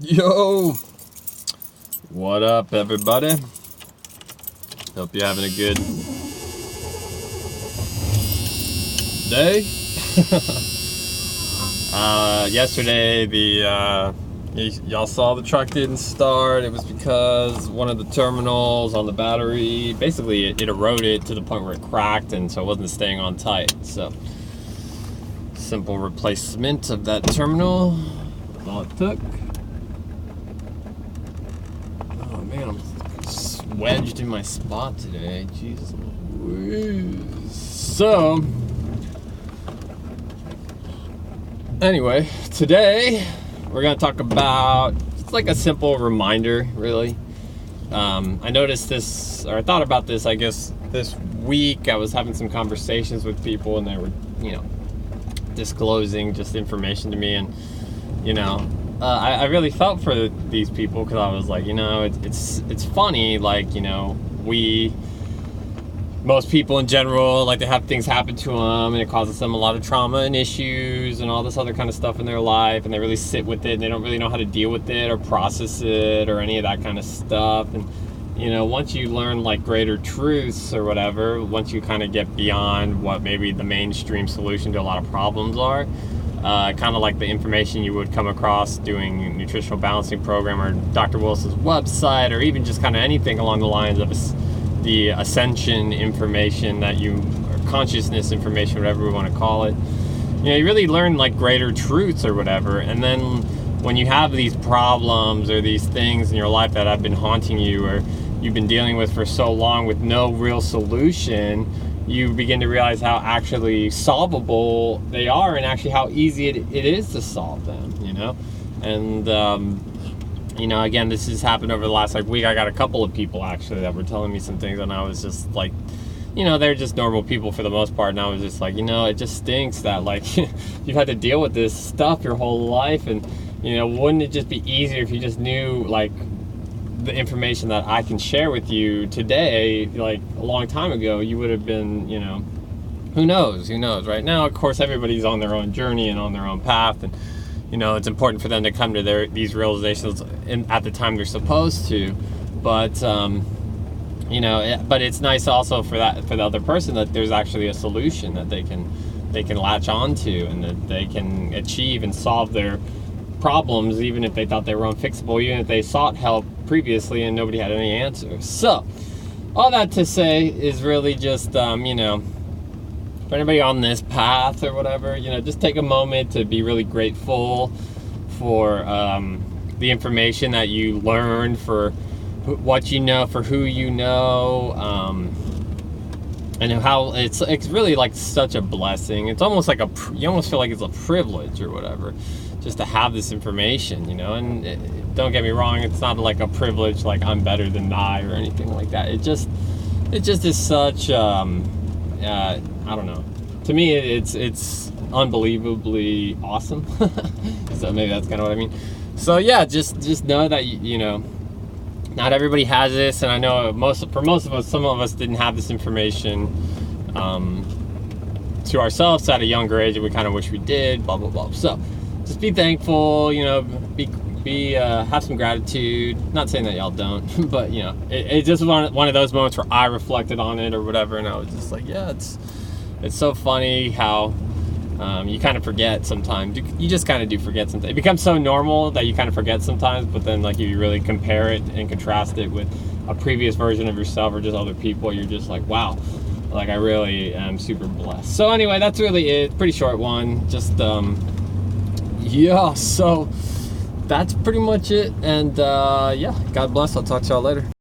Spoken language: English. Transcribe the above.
Yo, what up, everybody? Hope you're having a good day. Yesterday, y'all saw the truck didn't start. It was because one of the terminals on the battery, basically it eroded to the point where it cracked, and so it wasn't staying on tight. So, simple replacement of that terminal. That's all it took. Oh man, I'm wedged in my spot today. Jesus Louise. So, anyway, today we're gonna talk about, it's like a simple reminder, really. I noticed this, or I thought about this, I guess, this week. I was having some conversations with people, and they were, disclosing just information to me, and I really felt for these people, because I was like, it's funny, like, most people in general, like, they have things happen to them, and it causes them a lot of trauma and issues and all this other kind of stuff in their life, and they really sit with it, and they don't really know how to deal with it or process it or any of that kind of stuff. And once you learn, like, greater truths or whatever, once you kind of get beyond what maybe the mainstream solution to a lot of problems are, kind of like the information you would come across doing a nutritional balancing program or Dr. Willis's website, or even just kind of anything along the lines of the ascension information or consciousness information, whatever we want to call it. You really learn, like, greater truths or whatever. And then when you have these problems or these things in your life that have been haunting you, or you've been dealing with for so long with no real solution, you begin to realize how actually solvable they are, and actually how easy it is to solve them, And, again, this has happened over the last, week. I got a couple of people, actually, that were telling me some things, and I was just like, they're just normal people for the most part, and I was just like, it just stinks that, like, you've had to deal with this stuff your whole life, and, wouldn't it just be easier if you just knew, like, the information that I can share with you today, like, a long time ago, you would have been, who knows right now. Of course, everybody's on their own journey and on their own path, and it's important for them to come to these realizations at the time they're supposed to, but but it's nice also for the other person that there's actually a solution that they can latch onto, and that they can achieve and solve their problems, even if they thought they were unfixable, even if they sought help previously and nobody had any answers. So, all that to say is really just, for anybody on this path or whatever, just take a moment to be really grateful for the information that you learned, for what you know, for who you know, and how it's really, like, such a blessing. It's almost like you almost feel like it's a privilege or whatever, just to have this information, and don't get me wrong, it's not like a privilege like I'm better than I or anything like that. It just is such, I don't know. To me, it's unbelievably awesome. So maybe that's kind of what I mean. So yeah, just know that, not everybody has this, and I know for most of us, some of us didn't have this information to ourselves at a younger age, and we kind of wish we did, blah, blah, blah. So just be thankful, have some gratitude. Not saying that y'all don't, but, it just was one of those moments where I reflected on it or whatever, and I was just like, yeah, it's so funny how you kind of forget sometimes. You just kind of do forget sometimes. It becomes so normal that you kind of forget sometimes, but then, like, if you really compare it and contrast it with a previous version of yourself or just other people, you're just like, wow, like, I really am super blessed. So anyway, that's really it. Pretty short one. Just, yeah, so that's pretty much it. And, yeah, God bless. I'll talk to y'all later.